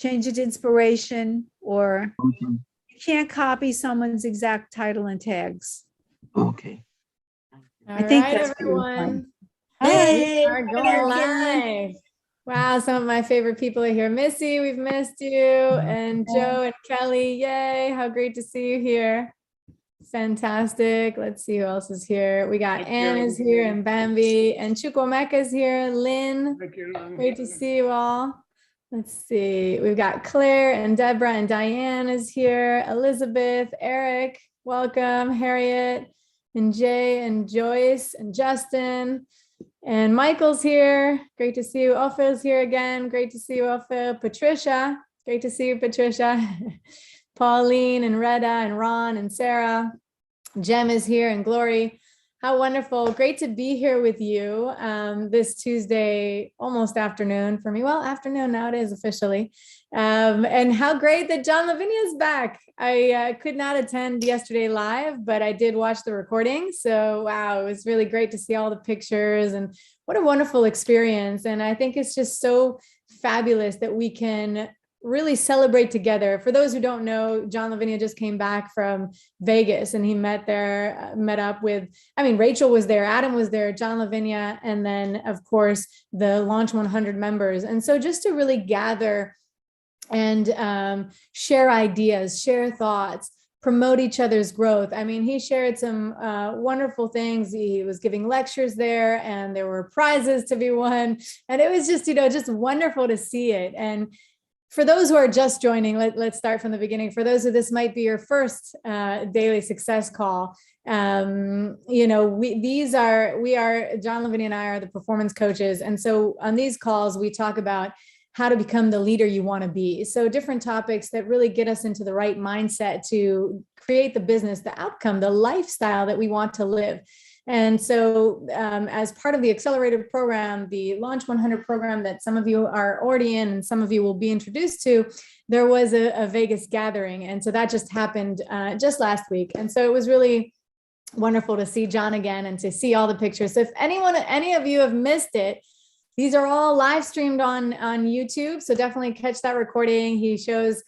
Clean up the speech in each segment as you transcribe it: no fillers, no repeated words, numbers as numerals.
change it to inspiration, or Okay. you can't copy someone's exact title and tags. Okay. I think that's pretty everyone. fun. We are going live. Wow, some of my favorite people are here. Missy, we've missed you. And Joe and Kelly, yay. How great to see you here. Fantastic. Let's see who else is here. We got Anne is here and Bambi and Chukwemeka is here. Lynn, great to see you all. Let's see. We've got Claire and Deborah and Diane is here. Elizabeth, Eric, welcome. Harriet and Jay and Joyce and Justin. And Michael's here. Great to see you. Ophir's here again. Great to see you, Ophir. Patricia. Great to see you, Patricia. Pauline and Retta and Ron and Sarah. Jem is here and Glory. How wonderful. Great to be here with you this Tuesday, almost afternoon for me. Well, afternoon now it is officially. And how great that John Lavinia is back. I could not attend yesterday live, but I did watch the recording. So, wow, it was really great to see all the pictures and what a wonderful experience. And I think it's just so fabulous that we can really celebrate together. For those who don't know, John Lavinia just came back from Vegas and he met up with, Rachel was there, Adam was there, John Lavinia, and then of course the Launch 100 members. And so just to really gather and share ideas, share thoughts, promote each other's growth. He shared some wonderful things. He was giving lectures there and there were prizes to be won. And it was just, just wonderful to see it. And for those who are just joining, let's start from the beginning. For those who this might be your first daily success call, John Lavinia and I are the performance coaches. And so on these calls, we talk about how to become the leader you want to be. So different topics that really get us into the right mindset to create the business, the outcome, the lifestyle that we want to live. And so as part of the accelerated program, the Launch 100 program that some of you are already in and some of you will be introduced to, there was a Vegas gathering. And so that just happened just last week. And so it was really wonderful to see John again and to see all the pictures. So if any of you have missed it, these are all live streamed on YouTube. So definitely catch that recording. He shows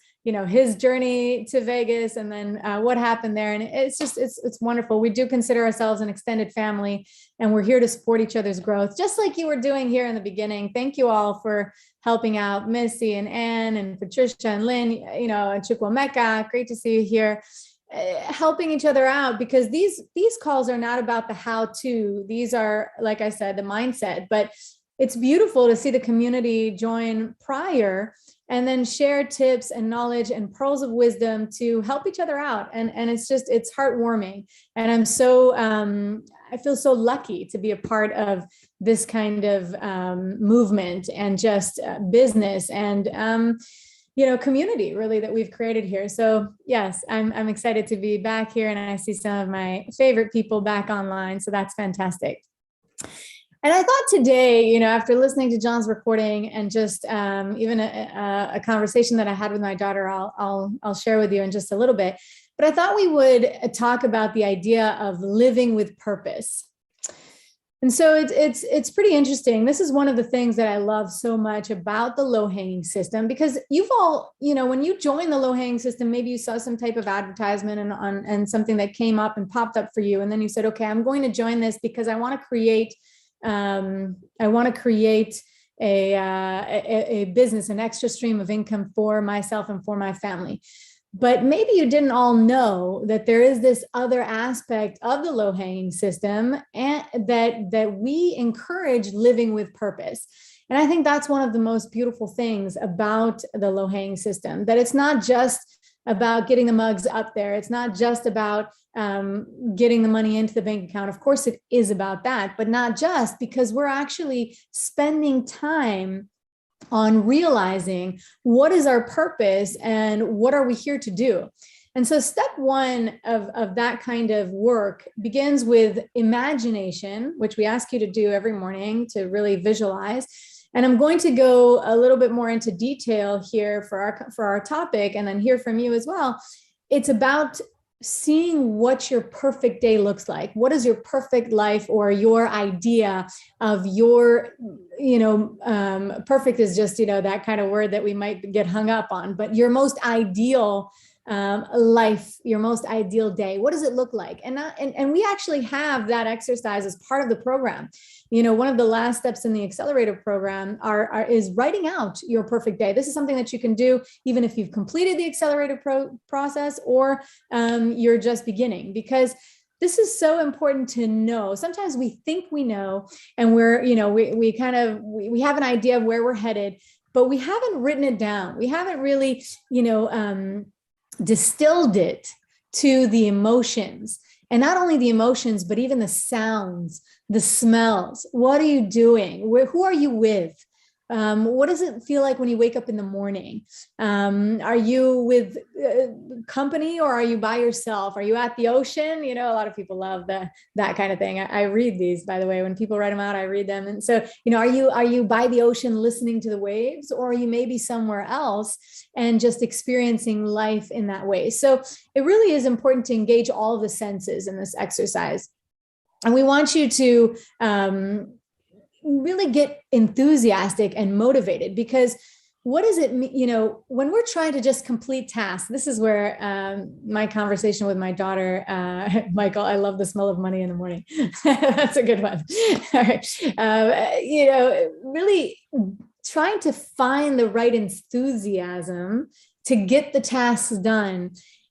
his journey to Vegas and then what happened there. And it's wonderful. We do consider ourselves an extended family and we're here to support each other's growth, just like you were doing here in the beginning. Thank you all for helping out Missy and Anne and Patricia and Lynn, and Chukwemeka. Great to see you here, helping each other out, because these calls are not about the how-to. These are, like I said, the mindset, but it's beautiful to see the community join prior and then share tips and knowledge and pearls of wisdom to help each other out. And it's heartwarming. And I'm so, I feel so lucky to be a part of this kind of movement and just business and, community really that we've created here. So yes, I'm excited to be back here and I see some of my favorite people back online. So that's fantastic. And I thought today, after listening to John's recording and just even a conversation that I had with my daughter, I'll share with you in just a little bit. But I thought we would talk about the idea of living with purpose. And so it's pretty interesting. This is one of the things that I love so much about the low-hanging system, because you've all, when you join the low-hanging system, maybe you saw some type of advertisement and something that came up and popped up for you. And then you said, okay, I'm going to join this because I want to create a business, an extra stream of income for myself and for my family. But maybe you didn't all know that there is this other aspect of the low-hanging system and that we encourage living with purpose. And I think that's one of the most beautiful things about the low-hanging system, that it's not just about getting the mugs up there. It's not just about getting the money into the bank account. Of course, it is about that, but not just, because we're actually spending time on realizing what is our purpose and what are we here to do. And so step one of that kind of work begins with imagination, which we ask you to do every morning to really visualize. And I'm going to go a little bit more into detail here for our topic and then hear from you as well. It's about seeing what your perfect day looks like. What is your perfect life, or your idea of your, perfect is just, that kind of word that we might get hung up on, but your most ideal life, your most ideal day. What does it look like? And we actually have that exercise as part of the program. One of the last steps in the accelerator program is writing out your perfect day. This is something that you can do even if you've completed the accelerator process, or you're just beginning, because this is so important to know. Sometimes we think we know, and we have an idea of where we're headed, but we haven't written it down. We haven't really, distilled it to the emotions, and not only the emotions, but even the sounds, the smells. What are you doing? Who are you with? What does it feel like when you wake up in the morning? Are you with company, or are you by yourself? Are you at the ocean? A lot of people love that kind of thing. I read these, by the way, when people write them out, I read them. And so, are you by the ocean listening to the waves, or are you maybe somewhere else and just experiencing life in that way? So it really is important to engage all of the senses in this exercise. And we want you to really get enthusiastic and motivated, because what does it mean, when we're trying to just complete tasks? This is where my conversation with my daughter, Michael, I love the smell of money in the morning. That's a good one. All right. Really trying to find the right enthusiasm to get the tasks done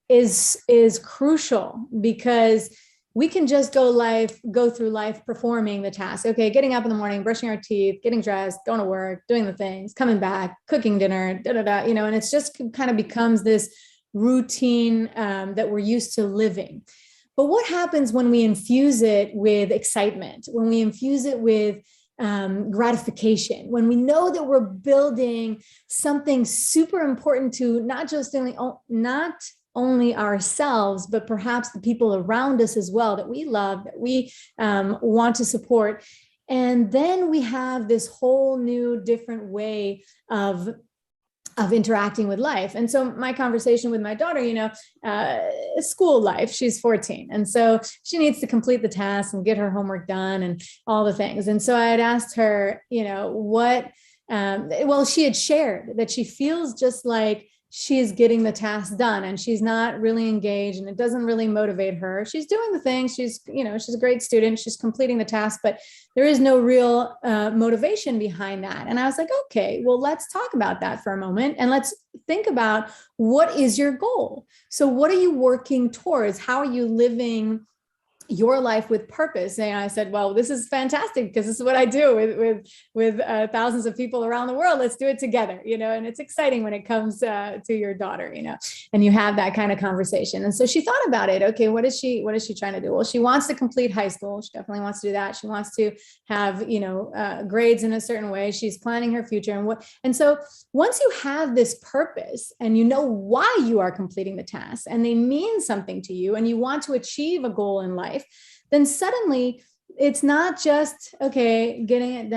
is crucial, because we can just go through life performing the task. Okay, getting up in the morning, brushing our teeth, getting dressed, going to work, doing the things, coming back, cooking dinner, and it's just kind of becomes this routine that we're used to living. But what happens when we infuse it with excitement, when we infuse it with gratification, when we know that we're building something super important to not only ourselves, but perhaps the people around us as well, that we love, that we want to support. And then we have this whole new different way of interacting with life. And so my conversation with my daughter, school life, she's 14. And so she needs to complete the tasks and get her homework done and all the things. And so I had asked her, she had shared that she feels just like she's getting the task done and she's not really engaged, and it doesn't really motivate her. She's doing the things, she's a great student, she's completing the task, but there is no real motivation behind that. And I was like, okay, well, let's talk about that for a moment, and let's think about, what is your goal? So what are you working towards? How are you living your life with purpose? And I said, well, this is fantastic, because this is what I do with thousands of people around the world. Let's do it together, and it's exciting when it comes to your daughter, and you have that kind of conversation. And so she thought about it. Okay, what is she trying to do? Well, she wants to complete high school. She definitely wants to do that. She wants to have, grades in a certain way. She's planning her future. And so once you have this purpose and you know why you are completing the tasks and they mean something to you, and you want to achieve a goal in life, then suddenly it's not just, okay, getting it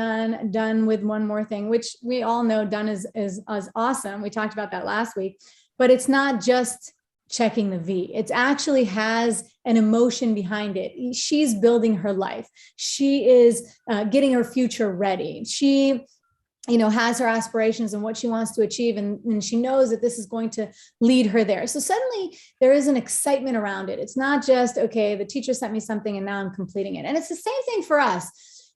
done with one more thing, which we all know done is awesome. We talked about that last week, but it's not just checking the V. It actually has an emotion behind it. She's building her life. She is getting her future ready. She has her aspirations and what she wants to achieve. And she knows that this is going to lead her there. So suddenly there is an excitement around it. It's not just, okay, the teacher sent me something and now I'm completing it. And it's the same thing for us.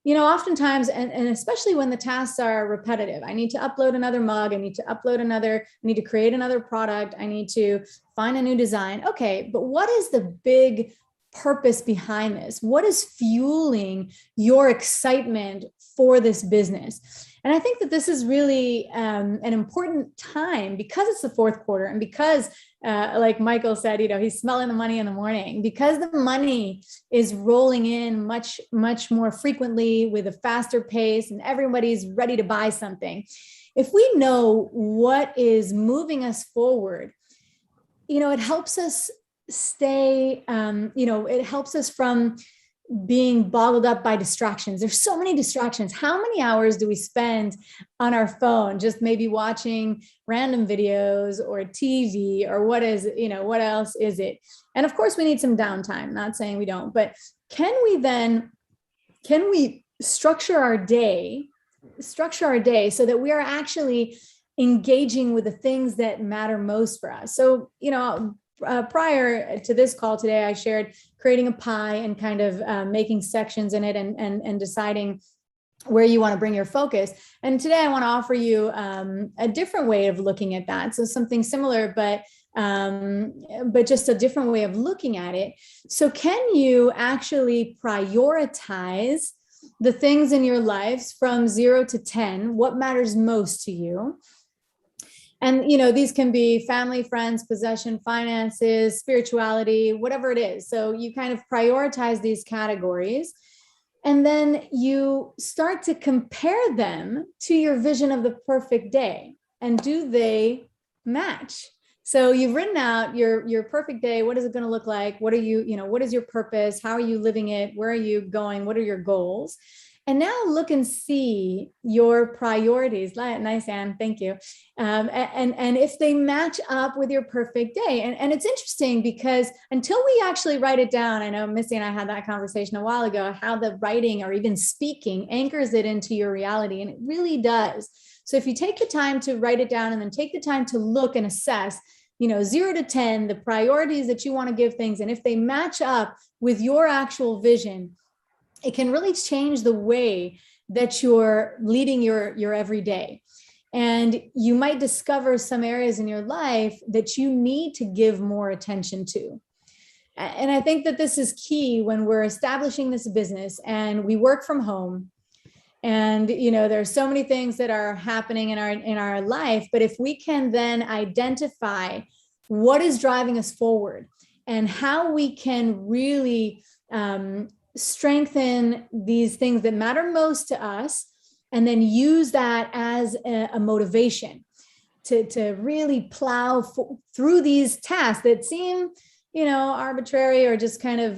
Oftentimes, and especially when the tasks are repetitive, I need to upload another mug. I need to create another product. I need to find a new design. Okay, but what is the big purpose behind this? What is fueling your excitement for this business? And I think that this is really an important time, because it's the fourth quarter, and because, like Michael said, he's smelling the money in the morning, because the money is rolling in much, much more frequently with a faster pace, and everybody's ready to buy something. If we know what is moving us forward, it helps us stay, it helps us from being boggled up by distractions. There's so many distractions. How many hours do we spend on our phone, just maybe watching random videos or TV or what else is it? And of course we need some downtime, not saying we don't, but can we structure our day so that we are actually engaging with the things that matter most for us? So, prior to this call today, I shared creating a pie and kind of making sections in it and deciding where you want to bring your focus. And today I want to offer you a different way of looking at that. So something similar, but just a different way of looking at it. So can you actually prioritize the things in your lives from 0 to 10? What matters most to you? And, these can be family, friends, possession, finances, spirituality, whatever it is. So you kind of prioritize these categories, and then you start to compare them to your vision of the perfect day. And do they match? So you've written out your perfect day. What is it going to look like? What is your purpose? How are you living it? Where are you going? What are your goals? And now look and see your priorities. Nice, Anne. Thank you. And if they match up with your perfect day. And it's interesting because until we actually write it down, I know Missy and I had that conversation a while ago, how the writing or even speaking anchors it into your reality. And it really does. So if you take the time to write it down and then take the time to look and assess, 0 to 10, the priorities that you want to give things. And if they match up with your actual vision, it can really change the way that you're leading your everyday. And you might discover some areas in your life that you need to give more attention to. And I think that this is key when we're establishing this business and we work from home. And, there's so many things that are happening in our life, but if we can then identify what is driving us forward and how we can really strengthen these things that matter most to us, and then use that as a motivation to really plow through these tasks that seem, arbitrary or just kind of,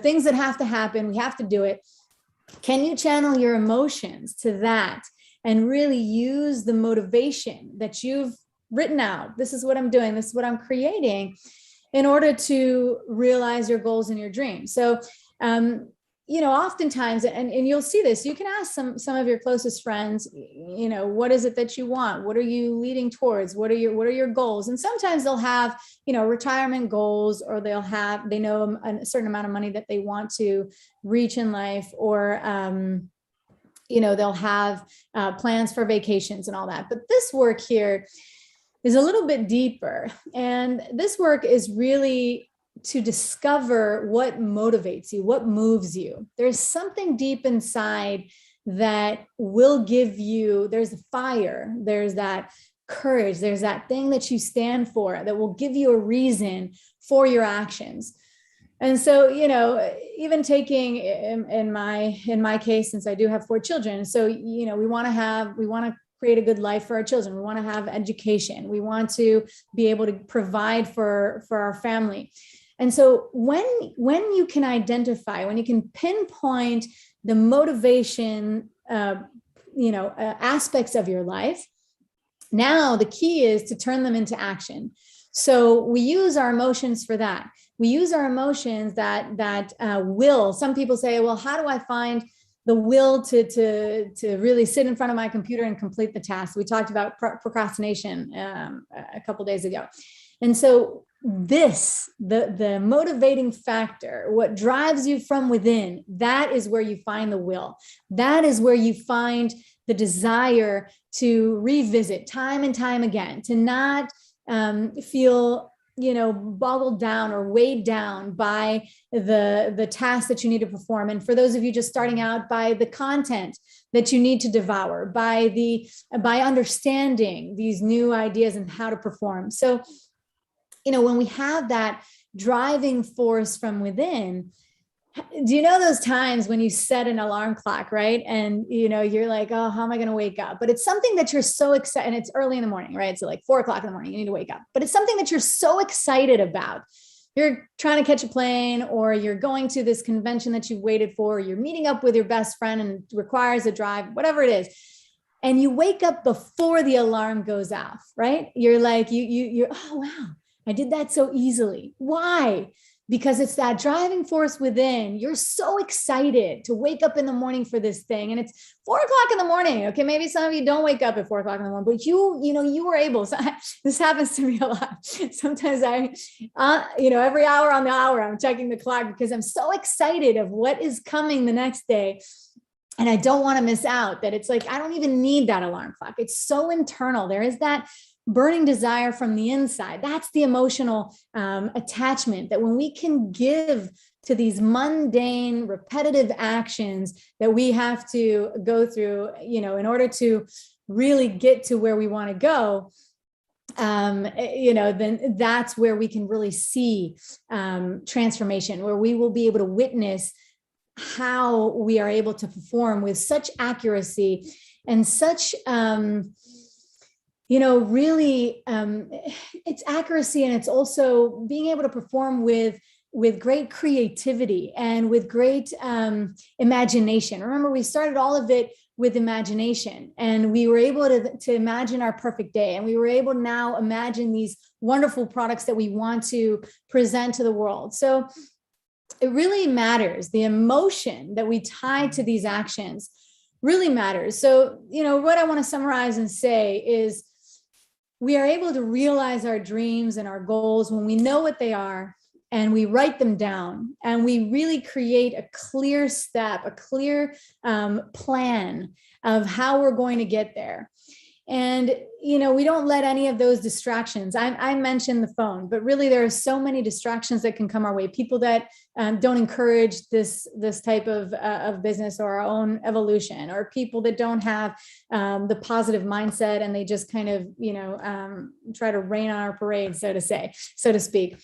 things that have to happen. We have to do it. Can you channel your emotions to that and really use the motivation that you've written out? This is what I'm doing. This is what I'm creating in order to realize your goals and your dreams. So, oftentimes, and you'll see this, you can ask some of your closest friends, what is it that you want? What are you leading towards? What are your goals? And sometimes they'll have, retirement goals, or they know a certain amount of money that they want to reach in life, or, they'll have plans for vacations and all that. But this work here is a little bit deeper. And this work is really to discover what motivates you, what moves you. There's something deep inside that will give you, there's a fire, there's that courage, there's that thing that you stand for that will give you a reason for your actions. And so, even taking in my case, since I do have 4 children, so, we want to create a good life for our children. We want to have education. We want to be able to provide for our family. And so when you can identify, when you can pinpoint the motivation, aspects of your life, now the key is to turn them into action. So we use our emotions for that. We use our emotions that will. Some people say, well, how do I find the will to really sit in front of my computer and complete the task? We talked about procrastination a couple days ago. And so the motivating factor, what drives you from within, that is where you find the will. That is where you find the desire to revisit time and time again, to not feel, boggled down or weighed down by the tasks that you need to perform. And for those of you just starting out, by the content that you need to devour, by understanding these new ideas and how to perform. So, when we have that driving force from within, do you know those times when you set an alarm clock, right? And, you're like, oh, how am I going to wake up? But it's something that you're so excited, and it's early in the morning, right? So like 4 o'clock in the morning, you need to wake up, but it's something that you're so excited about you're trying to catch a plane, or you're going to this convention that you've waited for, or you're meeting up with your best friend and it requires a drive, whatever it is. And you wake up before the alarm goes off, right? You're like, you're, oh, wow, I did that so easily. Why? Because it's that driving force within. You're so excited to wake up in the morning for this thing. And it's 4:00 in the morning. Okay. Maybe some of you don't wake up at 4:00 in the morning, but you were able. So this happens to me a lot. Sometimes every hour on the hour, I'm checking the clock because I'm so excited of what is coming the next day. And I don't want to miss out, that it's like, I don't even need that alarm clock. It's so internal. There is that burning desire from the inside. That's the emotional attachment, that when we can give to these mundane, repetitive actions that we have to go through, in order to really get to where we want to go, then that's where we can really see transformation, where we will be able to witness how we are able to perform with such accuracy and such, really, it's accuracy, and it's also being able to perform with great creativity and with great imagination. Remember, we started all of it with imagination, and we were able to imagine our perfect day, and we were able to now imagine these wonderful products that we want to present to the world. So it really matters. The emotion that we tie to these actions really matters. So, what I want to summarize and say is, we are able to realize our dreams and our goals when we know what they are, and we write them down, and we really create a clear step, a clear plan of how we're going to get there. And, we don't let any of those distractions. I mentioned the phone, but really there are so many distractions that can come our way. People that don't encourage this type of business or our own evolution, or people that don't have the positive mindset, and they just kind of, try to rain on our parade, so to speak.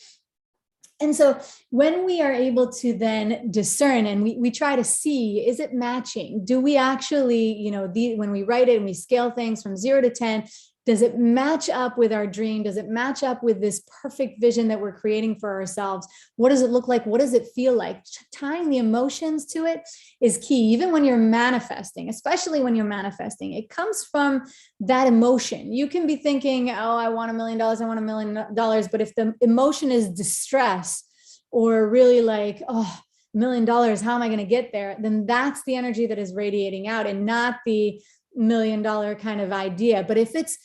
And so when we are able to then discern, and we try to see, is it matching? Do we actually, when we write it and we scale things from 0 to 10, does it match up with our dream? Does it match up with this perfect vision that we're creating for ourselves? What does it look like? What does it feel like? Tying the emotions to it is key. Even when you're manifesting, especially when you're manifesting, it comes from that emotion. You can be thinking, oh, I want $1 million. I want $1 million. But if the emotion is distress, or really like, oh, $1 million, how am I going to get there? Then that's the energy that is radiating out, and not the $1 million kind of idea. But if it's,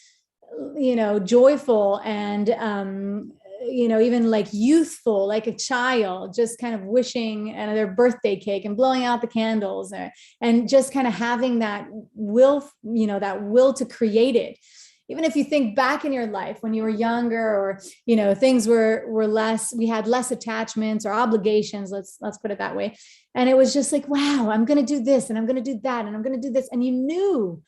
joyful and, even like youthful, like a child, just kind of wishing their birthday cake and blowing out the candles, and just kind of having that will to create it. Even if you think back in your life when you were younger, or, things were less, we had less attachments or obligations, let's put it that way. And it was just like, wow, I'm going to do this, and I'm going to do that, and I'm going to do this. And you knew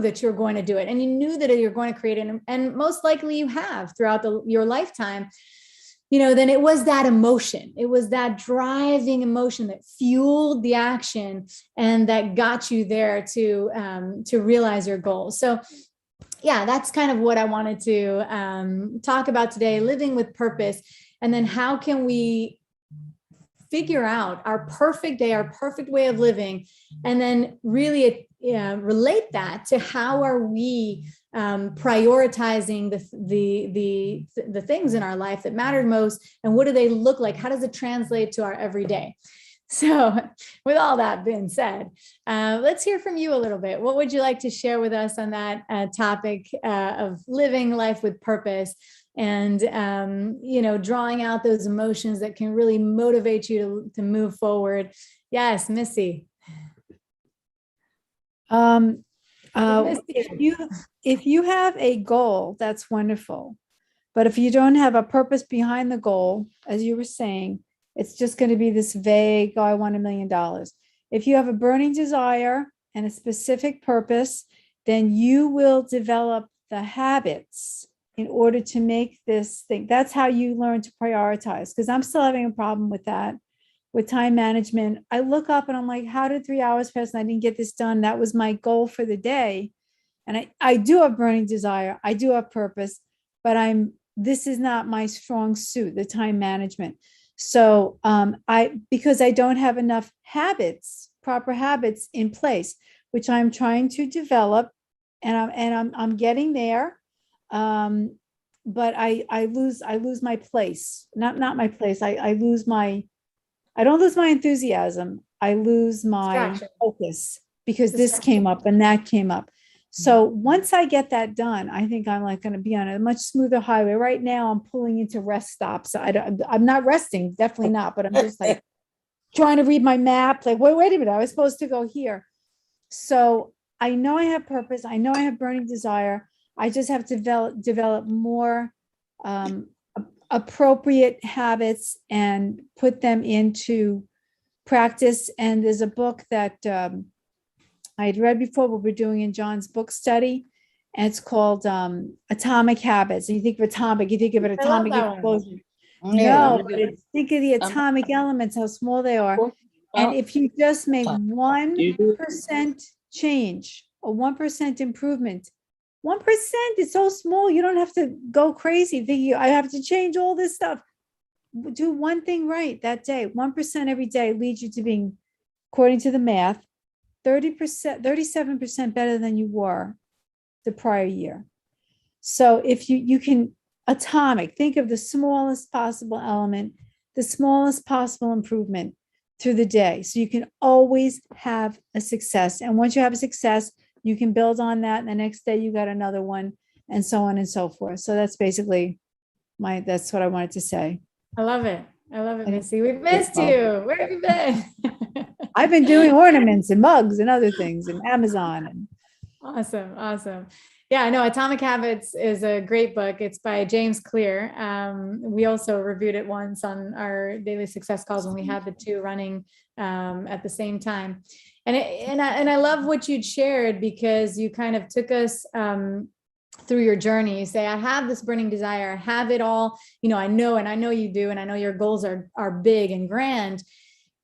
that you're going to do it, and you knew that you're going to create it. And most likely you have throughout your lifetime. Then it was that emotion. It was that driving emotion that fueled the action, and that got you there to realize your goals. So yeah, that's kind of what I wanted to talk about today, living with purpose. And then how can we figure out our perfect day, our perfect way of living, and then really relate that to how are we prioritizing the things in our life that matter most, and what do they look like? How does it translate to our everyday? So with all that being said, let's hear from you a little bit. What would you like to share with us on that topic of living life with purpose, and, drawing out those emotions that can really motivate you to move forward? Yes, Missy. If you have a goal, that's wonderful. But if you don't have a purpose behind the goal, as you were saying, it's just going to be this vague, oh, I want $1 million. If you have a burning desire and a specific purpose, then you will develop the habits in order to make this thing. That's how you learn to prioritize, because I'm still having a problem with that, with time management. I look up and I'm like, how did 3 hours pass and I didn't get this done? That was my goal for the day. And I do have burning desire. I do have purpose, but I'm this is not my strong suit, the time management. So because I don't have enough habits, proper habits in place, which I'm trying to develop, and I'm getting there. But I lose my place, not my place. I don't lose my enthusiasm. I lose my Distraction. focus because this Distraction. came up and that came up. So once I get that done, I think I'm like going to be on a much smoother highway. Right now, I'm pulling into rest stops. I'm not resting, definitely not, but I'm just like trying to read my map. Like, wait a minute, I was supposed to go here. So I know I have purpose. I know I have burning desire. I just have to develop more appropriate habits and put them into practice. And there's a book that I had read before, what we're doing in John's book study, and it's called Atomic Habits. And you think of atomic, you think of an I love atomic that one. explosion. Yeah, No, but think of the atomic elements, how small they are. And well, if you just make You do. 1% change, a 1% improvement, 1% is so small, you don't have to go crazy thinking I have to change all this stuff. Do one thing right that day. 1% every day leads you to being, according to the math, 30%, 37% better than you were the prior year. So if you can atomic, think of the smallest possible element, the smallest possible improvement through the day. So you can always have a success. And once you have a success, you can build on that. And the next day you got another one, and so on and so forth. So that's basically that's what I wanted to say. I love it. I love it, And- Missy. We've missed you. Where have you been? I've been doing ornaments and mugs and other things and Amazon. And Awesome. Awesome. Yeah, I know Atomic Habits is a great book. It's by James Clear. We also reviewed it once on our daily success calls when we had the two running at the same time. And I love what you'd shared, because you kind of took us through your journey. You say, I have this burning desire, I have it all, I know, and I know you do, and I know your goals are big and grand.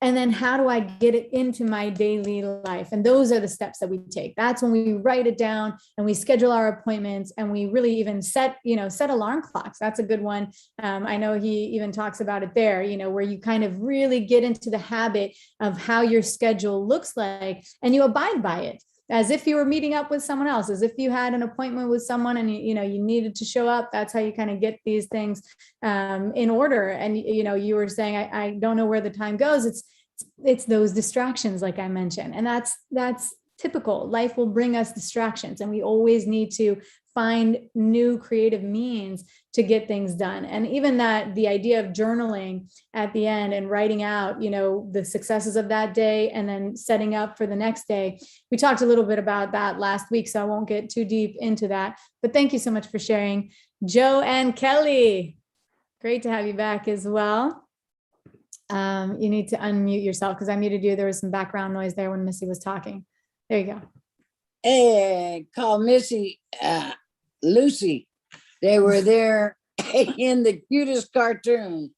And then how do I get it into my daily life? And those are the steps that we take. That's when we write it down and we schedule our appointments, and we really even set alarm clocks. That's a good one. I know he even talks about it there, where you kind of really get into the habit of how your schedule looks like, and you abide by it, as if you were meeting up with someone else, as if you had an appointment with someone and you needed to show up. That's how you kind of get these things in order. And you were saying, I don't know where the time goes. It's those distractions, like I mentioned, and that's typical. Life will bring us distractions, and we always need to find new creative means to get things done. And even the idea of journaling at the end and writing out, the successes of that day, and then setting up for the next day. We talked a little bit about that last week, so I won't get too deep into that, but thank you so much for sharing. Joe and Kelly, great to have you back as well. You need to unmute yourself, because I muted you. There was some background noise there when Missy was talking. There you go. Hey, call Missy, Lucy. They were there in the cutest cartoon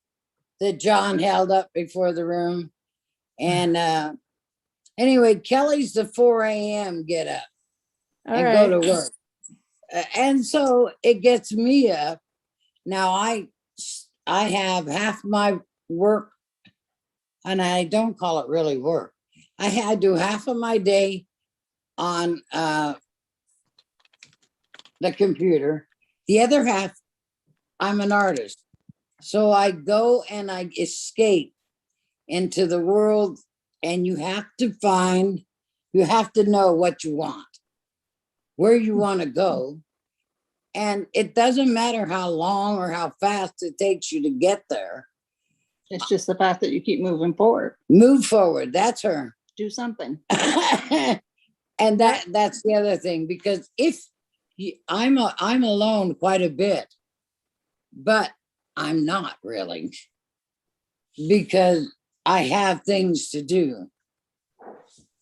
that John held up before the room. And anyway, Kelly's the 4 a.m. get up All and right. go to work. And so it gets me up. Now I have half my work, and I don't call it really work. I do half of my day on the computer. The other half, I'm an artist. So I go and I escape into the world, and you have to know what you want, where you want to go. And it doesn't matter how long or how fast it takes you to get there. It's just the fact that you keep moving forward. Move forward. That's her. Do something. And that's the other thing, because I'm alone quite a bit, but I'm not really, because I have things to do.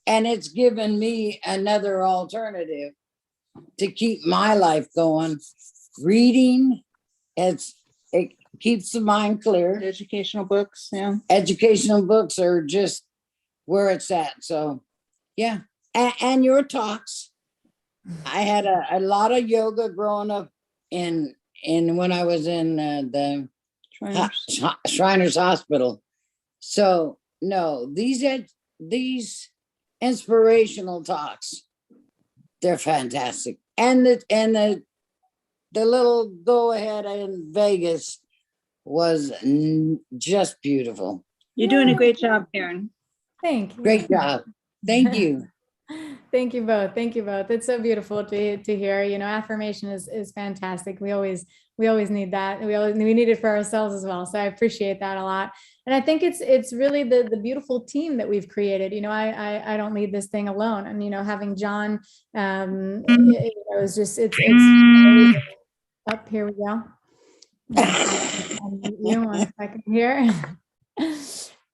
And it's given me another alternative to keep my life going. Reading, it keeps the mind clear. Educational books, yeah. Educational books are just where it's at. So, yeah. And your talks. I had a lot of yoga growing up in when I was in the Shriners. Shriners Hospital. So no, these inspirational talks, they're fantastic. And the little go ahead in Vegas was just beautiful. You're doing a great job, Karen. Thank you. Great job. Thank you. Thank you both. Thank you both. It's so beautiful to hear. You know, affirmation is fantastic. We always need that. We need it for ourselves as well. So I appreciate that a lot. And I think it's really the beautiful team that we've created. You know, I don't lead this thing alone. And, you know, having John, it was just, it's amazing. Up, here we go. I'll mute you 1 second here.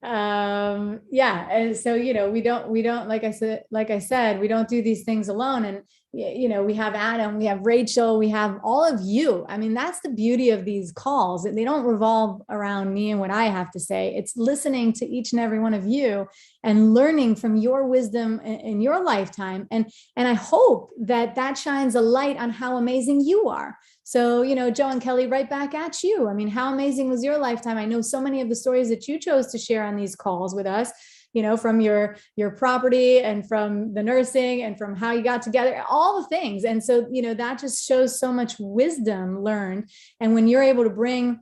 Yeah, and so, you know, we don't like I said, we don't do these things alone. And you know, we have Adam, we have Rachel, we have all of you. I mean, that's the beauty of these calls. They don't revolve around me and what I have to say. It's listening to each and every one of you and learning from your wisdom in your lifetime. And I hope that shines a light on how amazing you are. So, you know, Joe and Kelly, right back at you. I mean, how amazing was your lifetime? I know so many of the stories that you chose to share on these calls with us, you know, from your property and from the nursing and from how you got together, all the things. And so, you know, that just shows so much wisdom learned. And when you're able to bring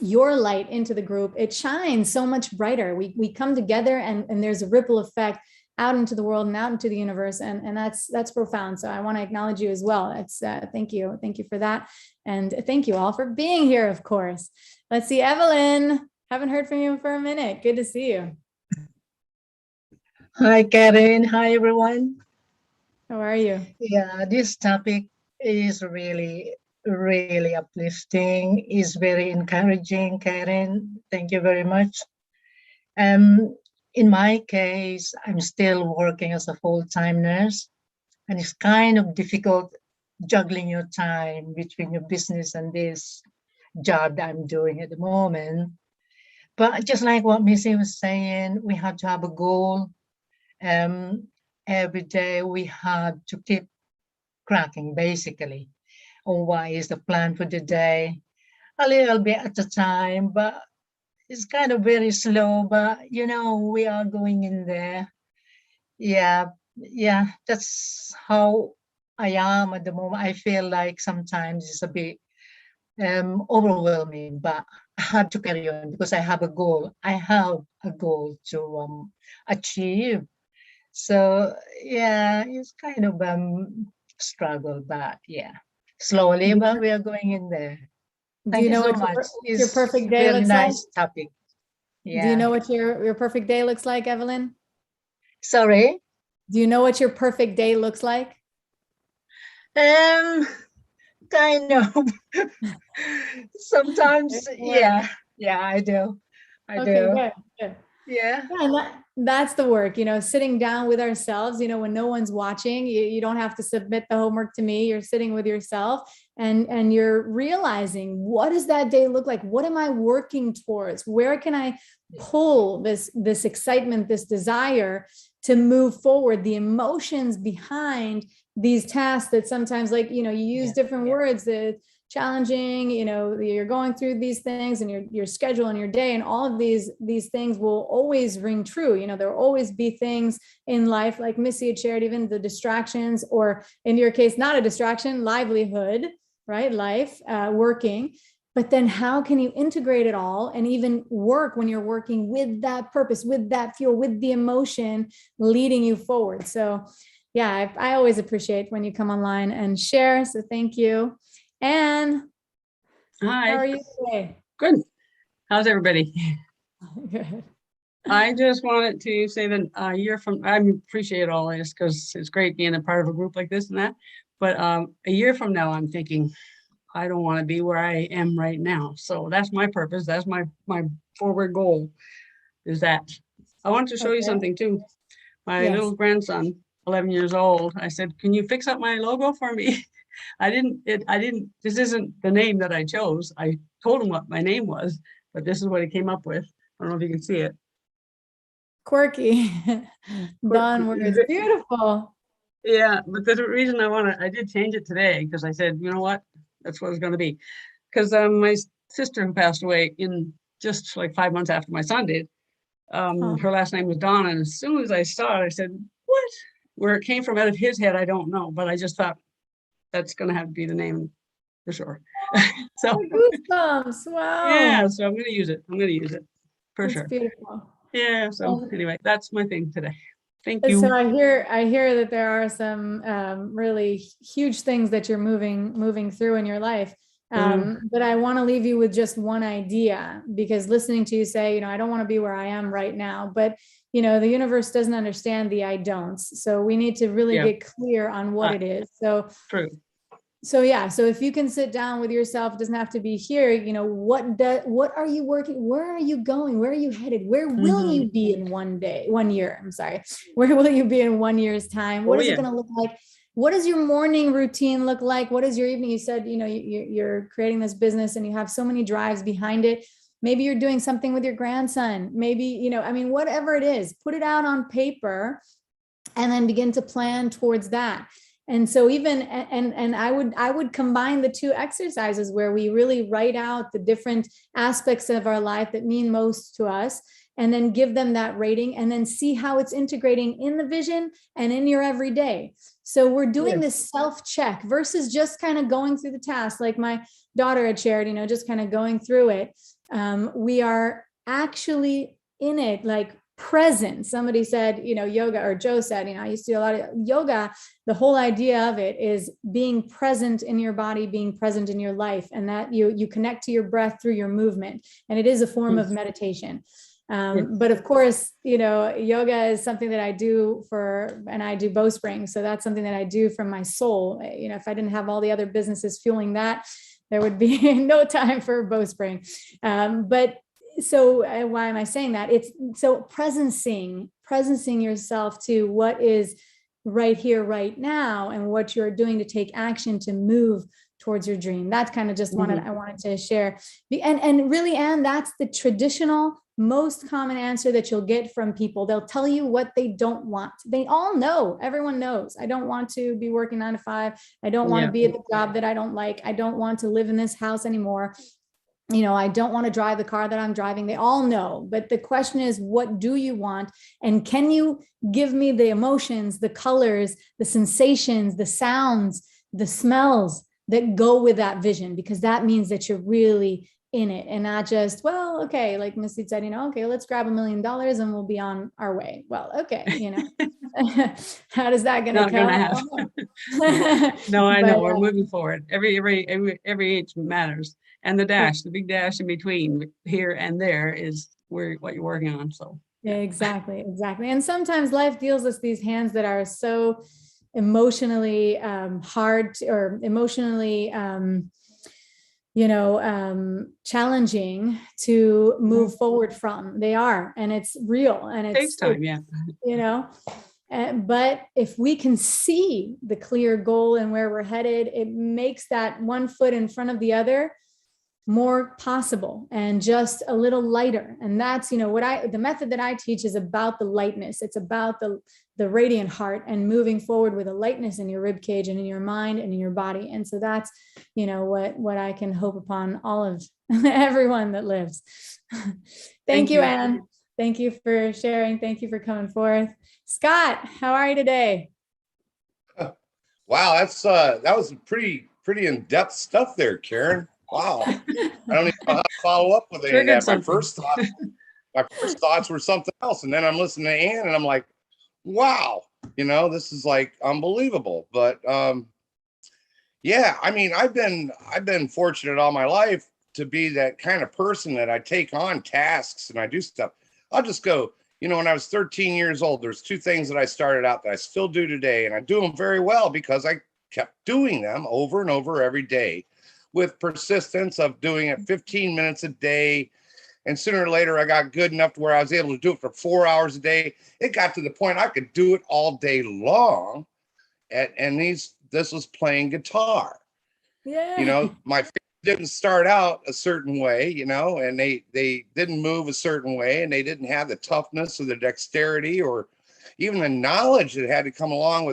your light into the group, it shines so much brighter. We come together and there's a ripple effect out into the world and out into the universe. And that's profound. So I want to acknowledge you as well. It's thank you. Thank you for that. And thank you all for being here, of course. Let's see, Evelyn, haven't heard from you for a minute. Good to see you. Hi, Karen. Hi, everyone. How are you? Yeah, this topic is really, really uplifting, is very encouraging, Karen. Thank you very much. In my case, I'm still working as a full-time nurse, and it's kind of difficult juggling your time between your business and this job that I'm doing at the moment. But just like what Missy was saying, we have to have a goal. Every day we have to keep cracking, basically, on what is the plan for the day, a little bit at a time, but it's kind of very slow, but you know, we are going in there. Yeah, that's how I am at the moment. I feel like sometimes it's a bit overwhelming, but I have to carry on because I have a goal. I have a goal to achieve. So yeah, it's kind of struggle, but yeah, slowly, but we are going in there. Do you know so what much. your It's perfect day very looks nice like? topic. Yeah. Do you know what your perfect day looks like, Evelyn? Sorry. Do you know what your perfect day looks like? Kind of. Sometimes, yeah, I do. Okay, good. Yeah. Yeah, and that's the work, you know, sitting down with ourselves, you know, when no one's watching, you don't have to submit the homework to me. You're sitting with yourself and you're realizing, what does that day look like? What am I working towards? Where can I pull this excitement, this desire to move forward, the emotions behind these tasks that sometimes, like, you know, you use different words, that challenging, you know, you're going through these things and your schedule and your day, and all of these things will always ring true. You know, there will always be things in life, like Missy had shared, even the distractions, or in your case, not a distraction, livelihood, right? Life, working. But then how can you integrate it all and even work when you're working with that purpose, with that fuel, with the emotion leading you forward? So yeah, I always appreciate when you come online and share. So thank you. Anne, Hi. how are you today? Good. How's everybody? Good. I just wanted to say that a year from, I appreciate all this because it's great being a part of a group like this and that. But a year from now, I'm thinking, I don't want to be where I am right now. So that's my purpose. That's my forward goal, is that. I want to show you something too. My little grandson, 11 years old, I said, can you fix up my logo for me? This isn't the name that I chose. I told him what my name was, but this is what he came up with. I don't know if you can see it. Quirky. Don words. Beautiful. Yeah, but the reason I did change it today, because I said, you know what? That's what it's going to be. Because my sister who passed away in just like 5 months after my son did, her last name was Donna. And as soon as I saw it, I said, what? Where it came from out of his head, I don't know. But I just thought that's going to have to be the name for sure. So Goosebumps. Wow. yeah, so I'm going to use it. I'm going to use it for That's sure. beautiful. Yeah. So anyway, that's my thing today. Thank So you. I hear that there are some really huge things that you're moving through in your life. But I want to leave you with just one idea, because listening to you say, you know, I don't want to be where I am right now, but you know, the universe doesn't understand the I don'ts. So we need to really get clear on what it is. So True. so yeah, so if you can sit down with yourself, it doesn't have to be here, you know, what are you working, where are you going, where are you headed, where will you be in 1 year, I'm sorry, where will you be in 1 year's time, what is it going to look like, what does your morning routine look like, what is your evening, you said, you know, you're creating this business and you have so many drives behind it, maybe you're doing something with your grandson, maybe, you know, I mean, whatever it is, put it out on paper and then begin to plan towards that. And so even, and I would combine the two exercises where we really write out the different aspects of our life that mean most to us, and then give them that rating, and then see how it's integrating in the vision and in your everyday. So we're doing this self-check versus just kind of going through the task, like my daughter had shared, you know, just kind of going through it. We are actually in it, like present. Somebody said, you know, yoga, or Joe said, you know, I used to do a lot of yoga. The whole idea of it is being present in your body, being present in your life, and that you connect to your breath through your movement. And it is a form of meditation. But of course, you know, yoga is something that I do and I do bowspring. So that's something that I do from my soul. You know, if I didn't have all the other businesses fueling that, there would be no time for bowspring. But so why am I saying that? It's so presencing yourself to what is right here, right now, and what you're doing to take action to move towards your dream. That's kind of just I wanted to share. And really, Anne, that's the traditional, most common answer that you'll get from people. They'll tell you what they don't want. They all know, everyone knows, I don't want to be working 9 to 5. I don't want to be at the job that I don't like. I don't want to live in this house anymore. You know, I don't want to drive the car that I'm driving. They all know. But the question is, what do you want? And can you give me the emotions, the colors, the sensations, the sounds, the smells that go with that vision? Because that means that you're really in it, and not just, well, okay, like Missy said, you know, okay, let's grab $1 million and we'll be on our way. Well, okay, you know, how does that gonna come? No, I know, we're moving forward. Every inch matters. And the dash, the big dash in between here and there is what you're working on. So exactly. And sometimes life deals us these hands that are so emotionally hard, or emotionally challenging to move forward from. They are, and it's real, and it takes time. You know, but if we can see the clear goal and where we're headed, it makes that one foot in front of the other more possible and just a little lighter. And that's, you know, the method that I teach is about the lightness. It's about the radiant heart and moving forward with a lightness in your rib cage and in your mind and in your body. And so that's, you know, what I can hope upon all of everyone that lives. Thank you, Anne. Thank you for sharing. Thank you for coming forth. Scott, how are you today? Wow, that was pretty in-depth stuff there, Karen. Wow. I don't even know how to follow up with any of that. My first thoughts were something else. And then I'm listening to Anne and I'm like, wow, you know, this is like unbelievable. But yeah, I mean, I've been fortunate all my life to be that kind of person that I take on tasks and I do stuff. I'll just go, you know, when I was 13 years old, there's 2 things that I started out that I still do today. And I do them very well because I kept doing them over and over every day, with persistence of doing it 15 minutes a day. And sooner or later, I got good enough to where I was able to do it for 4 hours a day. It got to the point I could do it all day long. And this was playing guitar. Yeah. You know, my fingers didn't start out a certain way, you know, and they didn't move a certain way, and they didn't have the toughness or the dexterity or even the knowledge that had to come along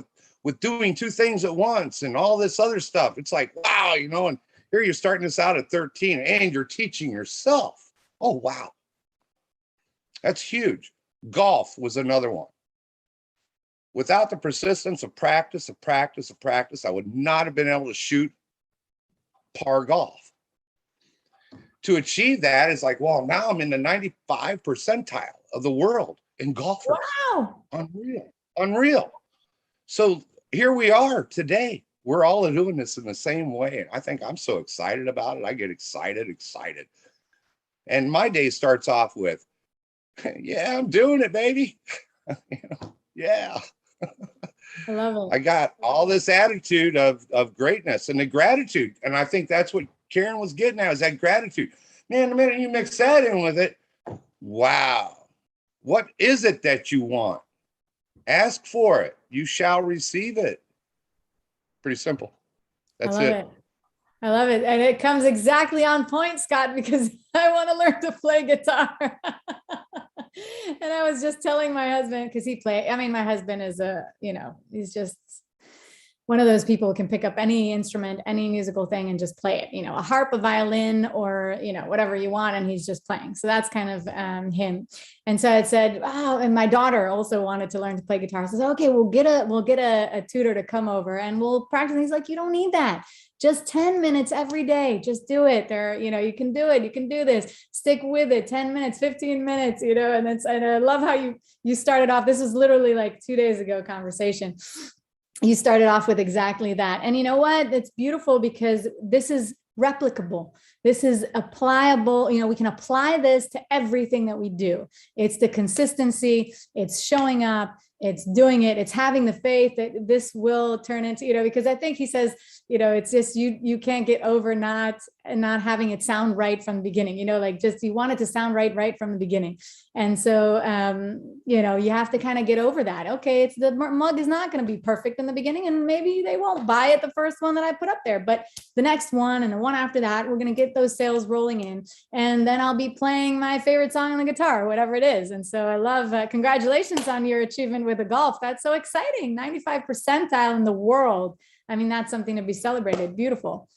with doing 2 things at once and all this other stuff. It's like, wow, you know, and Here you're starting this out at 13 and you're teaching yourself. Oh, wow. That's huge. Golf was another one. Without the persistence of practice, I would not have been able to shoot par golf. To achieve that is like, well, now I'm in the 95 percentile of the world in golfers. Wow. Unreal. So here we are today. We're all doing this in the same way. And I think I'm so excited about it. I get excited. And my day starts off with, yeah, I'm doing it, baby. Yeah. I love it. I got all this attitude of greatness and the gratitude. And I think that's what Karen was getting at, is that gratitude. Man, the minute you mix that in with it, wow. What is it that you want? Ask for it. You shall receive it. Pretty simple. That's it. I love it. And it comes exactly on point, Scott, because I want to learn to play guitar. And I was just telling my husband, because my husband is he's just one of those people who can pick up any instrument, any musical thing and just play it, a harp, a violin, or, whatever you want. And he's just playing. So that's kind of him. And so I said, wow. And my daughter also wanted to learn to play guitar. So I said, okay, we'll get a tutor to come over and we'll practice. He's like, you don't need that. Just 10 minutes every day. Just do it. You can do it. You can do this. Stick with it. 10 minutes, 15 minutes, and I love how you started off. This was literally like 2 days ago conversation. You started off with exactly that. And you know what? It's beautiful because this is replicable. This is applicable. We can apply this to everything that we do. It's the consistency, it's showing up, it's doing it, it's having the faith that this will turn into, because I think he says, it's just, you can't get over not having it sound right from the beginning, you want it to sound right from the beginning. And so, you have to kind of get over that. Okay, the mug is not going to be perfect in the beginning, and maybe they won't buy it the first one that I put up there, but the next one and the one after that, we're going to get those sales rolling in, and then I'll be playing my favorite song on the guitar, whatever it is. And so I love, congratulations on your achievement with the golf. That's so exciting. 95 percentile in the world. I mean, that's something to be celebrated. Beautiful.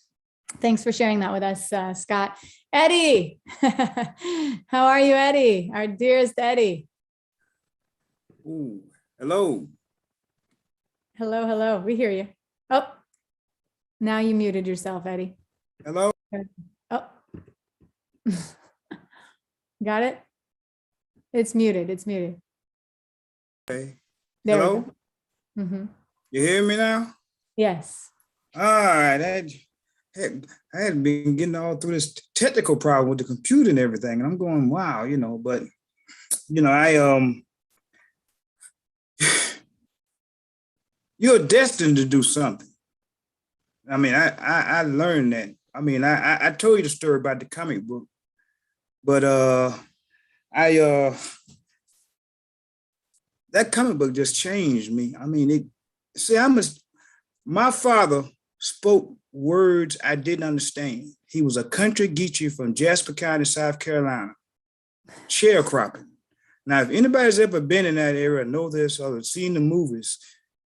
Thanks for sharing that with us, Scott. Eddie, how are you, Eddie? Our dearest Eddie. Ooh, hello. Hello. We hear you. Oh, now you muted yourself, Eddie. Hello. Oh, got it? It's muted. Okay. There Hello. we go. Mm-hmm. You hear me now? Yes. All right. I had been getting all through this technical problem with the computer and everything, and I'm going, wow, but you're destined to do something. I mean, I learned that. I mean, I told you the story about the comic book, but that comic book just changed me. I mean, my father spoke words I didn't understand. He was a country Geechee from Jasper County, South Carolina, sharecropping. Now, if anybody's ever been in that area, know this, or seen the movies,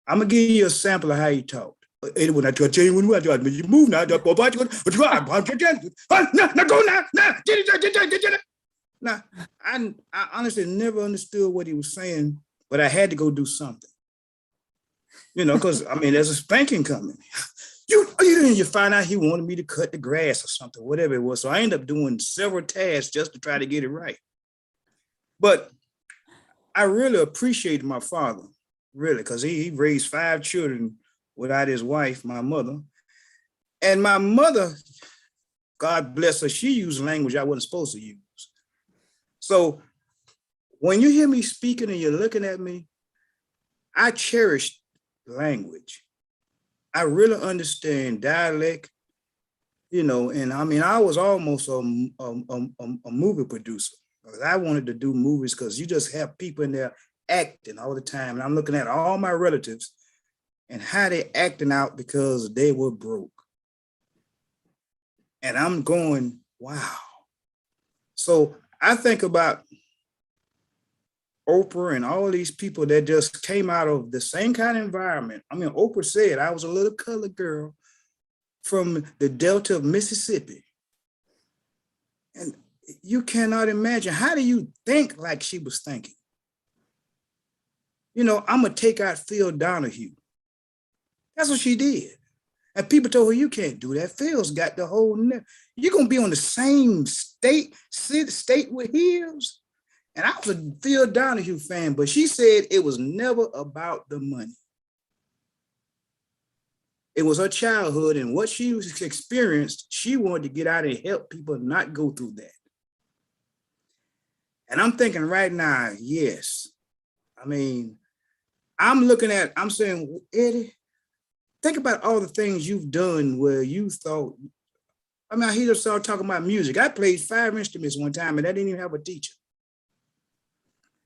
I'm gonna give you a sample of how he talked. When I tell you when you move now, now go now. Now, I honestly never understood what he was saying, but I had to go do something. Because there's a spanking coming. You find out he wanted me to cut the grass or something, whatever it was. So I ended up doing several tasks just to try to get it right. But I really appreciated my father, really, because he raised 5 children without his wife, my mother. And my mother, God bless her, she used language I wasn't supposed to use. So when you hear me speaking and you're looking at me, I cherish language. I really understand dialect, and I was almost a movie producer. I wanted to do movies because you just have people in there acting all the time. And I'm looking at all my relatives and how they acting out because they were broke. And I'm going, wow. So I think about Oprah and all these people that just came out of the same kind of environment. I mean, Oprah said I was a little colored girl from the Delta of Mississippi. And you cannot imagine, how do you think like she was thinking? You know, I'm gonna take out Phil Donahue. That's what she did. And people told her, you can't do that. Phil's got the whole, you're gonna be on the same state with his. And I was a Phil Donahue fan, but she said it was never about the money. It was her childhood and what she experienced. She wanted to get out and help people not go through that. And I'm thinking right now, yes. I mean, I'm saying, Eddie, think about all the things you've done where you thought, I mean, I hear started talking about music. I played 5 instruments one time and I didn't even have a teacher.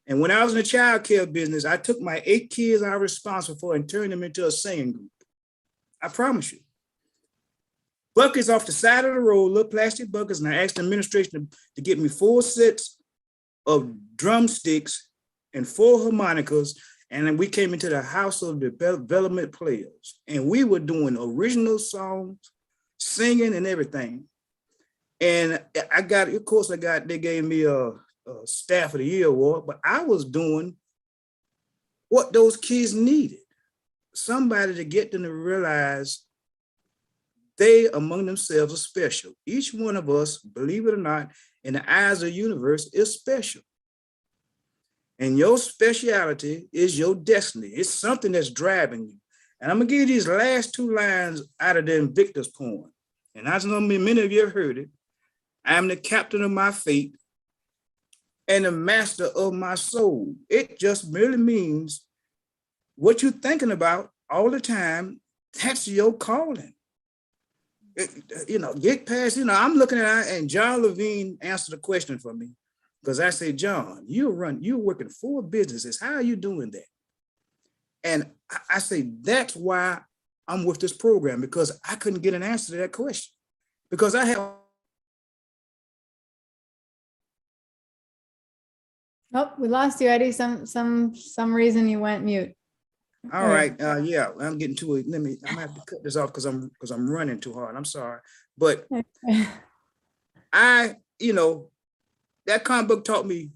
And when I was in the child care business, I took my 8 kids I was responsible for and turned them into a singing group. I promise you. Buckets off the side of the road, little plastic buckets, and I asked the administration to get me 4 sets of drumsticks and 4 harmonicas. And then we came into the house of development players. And we were doing original songs, singing and everything. And they gave me a Staff of the Year award, but I was doing what those kids needed. Somebody to get them to realize they among themselves are special. Each one of us, believe it or not, in the eyes of the universe is special. And your speciality is your destiny. It's something that's driving you. And I'm gonna give you these last 2 lines out of the Invictus poem. And I know many of you have heard it. I am the captain of my fate and the master of my soul. It just merely means what you're thinking about all the time, that's your calling. Get past, I'm looking at, and John Levine answered the question for me. Because I say, John, you're working 4 businesses. How are you doing that? And I say, that's why I'm with this program, because I couldn't get an answer to that question. Because I have. Oh, we lost you, Eddie. Some reason you went mute. All right. Yeah, I'm getting to it. I'm gonna have to cut this off because I'm running too hard. I'm sorry. But that comic book taught me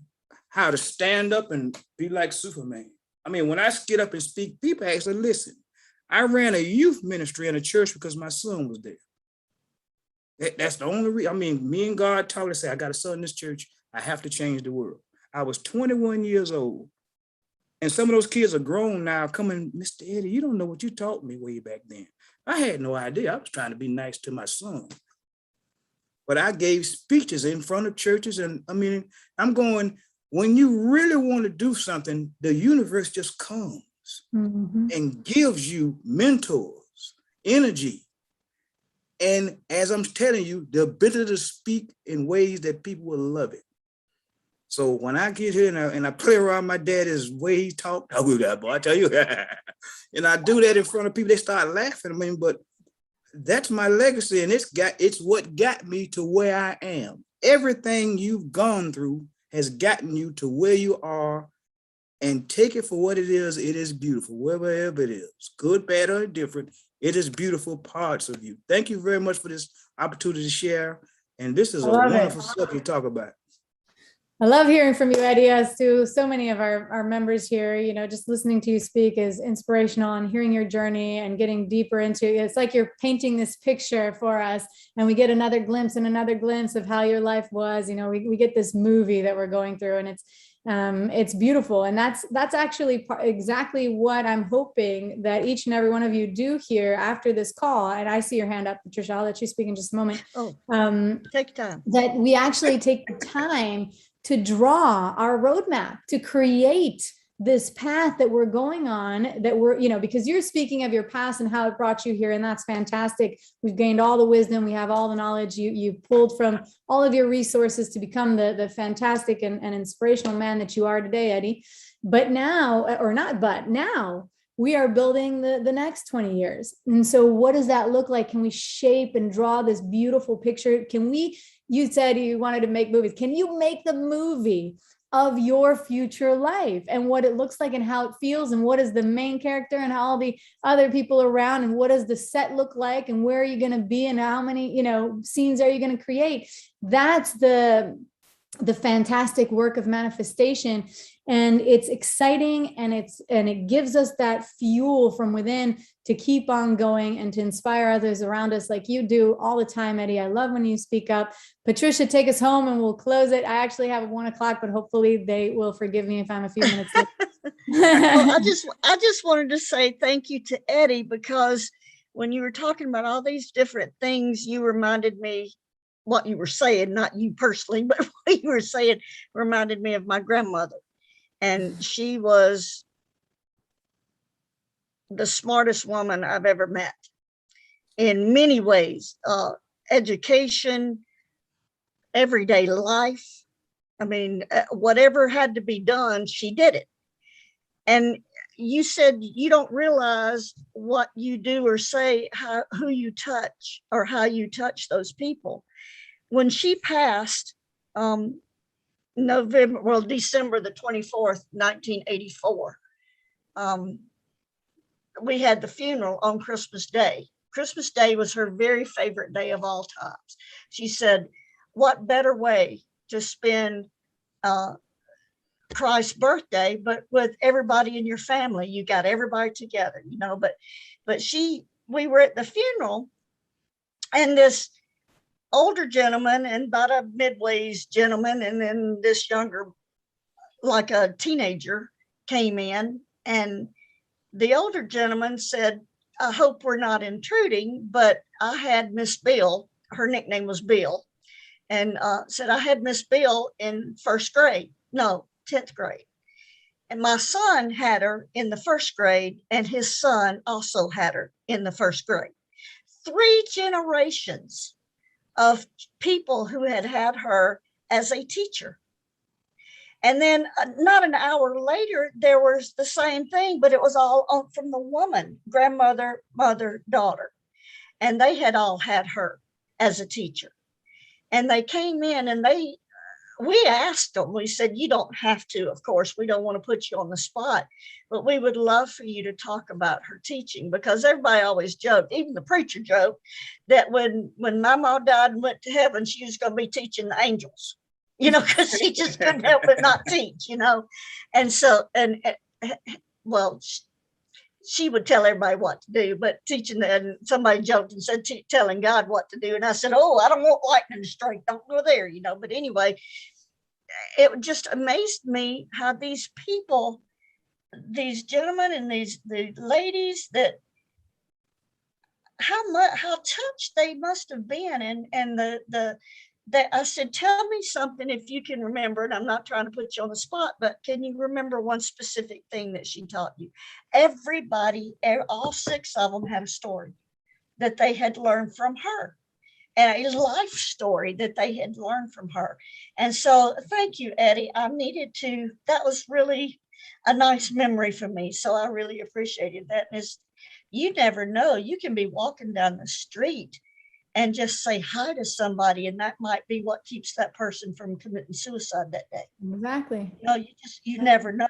how to stand up and be like Superman. I mean, when I get up and speak, people actually listen. I ran a youth ministry in a church because my son was there. That's the only reason. I mean, me and God told us, I got a son in this church. I have to change the world. I was 21 years old. And some of those kids are grown now coming, Mr. Eddie, you don't know what you taught me way back then. I had no idea. I was trying to be nice to my son. But I gave speeches in front of churches. And I mean, I'm going, when you really want to do something, the universe just comes and gives you mentors, energy. And as I'm telling you, the ability to speak in ways that people will love it. So when I get here and I play around my daddy's way he talked, I will that boy, I tell you, and I do that in front of people, they start laughing. I mean, but that's my legacy, and it's what got me to where I am. Everything you've gone through has gotten you to where you are, and take it for what it is. It is beautiful, wherever it is, good, bad, or indifferent. It is beautiful parts of you. Thank you very much for this opportunity to share. And this is a wonderful subject to talk about. I love hearing from you, Eddie, as do so many of our members here. Just listening to you speak is inspirational, and hearing your journey and getting deeper into it. It's like you're painting this picture for us, and we get another glimpse of how your life was. We get this movie that we're going through, and it's beautiful. And that's actually exactly what I'm hoping that each and every one of you do here after this call. And I see your hand up, Patricia. I'll let you speak in just a moment. Take time. That we actually take the time to draw our roadmap, to create this path that we're going on, that we're, because you're speaking of your past and how it brought you here. And that's fantastic. We've gained all the wisdom. We have all the knowledge you pulled from all of your resources to become the fantastic and inspirational man that you are today, Eddie. But now, now we are building the next 20 years. And so what does that look like? Can we shape and draw this beautiful picture? You said you wanted to make movies. Can you make the movie of your future life and what it looks like and how it feels and what is the main character and how all the other people around and what does the set look like and where are you going to be and how many, scenes are you going to create. That's the fantastic work of manifestation. And it's exciting and it gives us that fuel from within to keep on going and to inspire others around us like you do all the time, Eddie. I love when you speak up. Patricia, take us home and we'll close it. I actually have 1 o'clock, but hopefully they will forgive me if I'm a few minutes late. Well, I just wanted to say thank you to Eddie, because when you were talking about all these different things, you reminded me what you were saying, not you personally, but what you were saying reminded me of my grandmother. And she was the smartest woman I've ever met in many ways, education, everyday life. I mean, whatever had to be done, she did it. And you said you don't realize what you do or say, who you touch or how you touch those people. When she passed, December the 24th, 1984, we had the funeral on Christmas Day. Christmas Day was her very favorite day of all times. She said, what better way to spend Christ's birthday, but with everybody in your family? You got everybody together, but we were at the funeral, and this older gentleman and about a midways gentleman, and then this younger, like a teenager, came in, and the older gentleman said, I hope we're not intruding, but I had Miss Bill, her nickname was Bill, and said I had Miss Bill in 10th grade. And my son had her in the 1st grade, and his son also had her in the 1st grade. 3 generations of people who had her as a teacher. And then not an hour later, there was the same thing, but it was all from the woman, grandmother, mother, daughter. And they had all had her as a teacher. And they came in and we asked them, we said, you don't have to, of course, we don't want to put you on the spot, but we would love for you to talk about her teaching, because everybody always joked, even the preacher joked, that when my mom died and went to heaven, she was going to be teaching the angels, because she just couldn't help but not teach, And so, well, she would tell everybody what to do, but teaching, and somebody joked and said, telling God what to do. And I said, oh, I don't want lightning to strike. Don't go there, But anyway, it just amazed me how these people, these gentlemen and the ladies, how touched they must have been. And that I said, tell me something if you can remember, and I'm not trying to put you on the spot, but can you remember one specific thing that she taught you? Everybody, all 6 of them had a story that they had learned from her, and a life story that they had learned from her. And so thank you, Eddie. That was really a nice memory for me. So I really appreciated that. And you never know, you can be walking down the street and just say hi to somebody, and that might be what keeps that person from committing suicide that day. Exactly. You never know.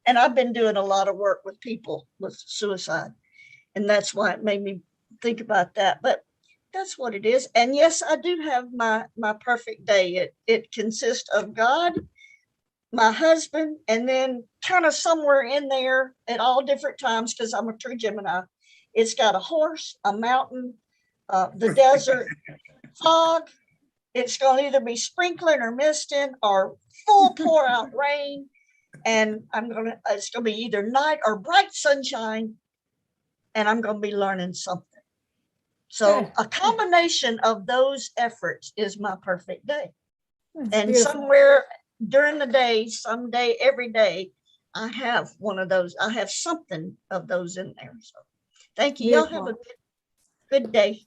And I've been doing a lot of work with people with suicide, and that's why it made me think about that. But that's what it is. And yes, I do have my perfect day. It consists of God, my husband, and then kind of somewhere in there at all different times, because I'm a true Gemini, it's got a horse, a mountain, the desert, fog. It's going to either be sprinkling or misting or full pour out rain. And it's going to be either night or bright sunshine. And I'm going to be learning something. So a combination of those efforts is my perfect day. That's and beautiful. Somewhere during the day, someday, every day, I have one of those. I have something of those in there. So thank you. Y'all have a good day.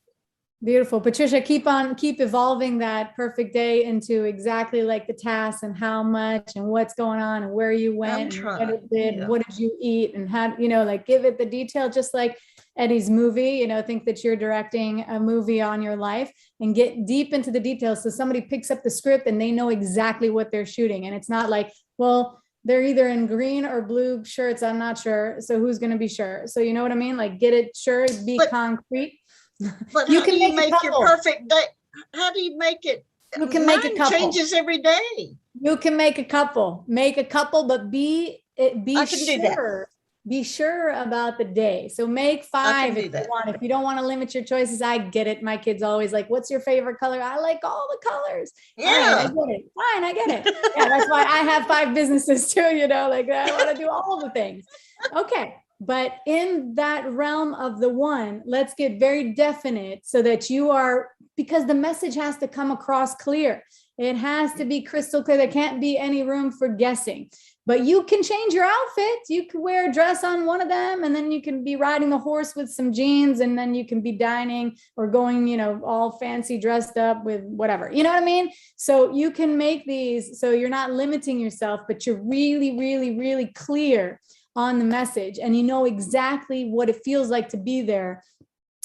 Beautiful. Patricia, keep evolving that perfect day into exactly like the tasks and how much and what's going on and where you went and what it did, and what did you eat and how, like give it the detail, just like Eddie's movie, think that you're directing a movie on your life, and get deep into the details. So somebody picks up the script and they know exactly what they're shooting. And it's not like Well, they're either in green or blue shirts. I'm not sure. So who's going to be sure? So you know what I mean? Like get it sure, be But- concrete. But You how can do you make a make your couple. perfect day? How do you make it? You can make a Mine couple. changes every day. You can make a couple, but be I can do that. sure. Be sure about the day. So make I can 5 do if you that. want. If you don't want to limit your choices, I get it. My kids always like, what's your favorite color? I like all the colors. All right, I Yeah. get it. Fine, I get it. Yeah, that's why I have 5 businesses too, you know, like I want to do all the things. Okay. But in that realm of the one, let's get very definite so that you are, because the message has to come across clear. It has to be crystal clear. There can't be any room for guessing. But you can change your outfit. You can wear a dress on one of them, and then you can be riding the horse with some jeans, and then you can be dining or going, you know, all fancy dressed up with whatever. You know what I mean? So you can make these so you're not limiting yourself, but you're really, really, really clear on the message, and you know exactly what it feels like to be there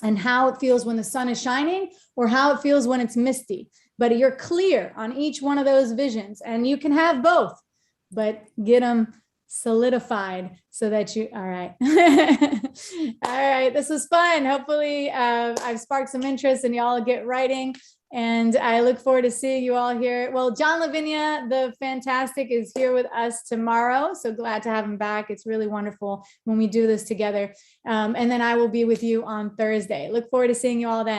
and how it feels when the sun is shining or how it feels when it's misty. But you're clear on each one of those visions, and you can have both, but get them solidified so that you, all right. All right, this was fun. Hopefully I've sparked some interest and y'all get writing. And I look forward to seeing you all here. Well, John Lavinia, the fantastic, is here with us tomorrow. So glad to have him back. It's really wonderful when we do this together. And then I will be with you on Thursday. Look forward to seeing you all then.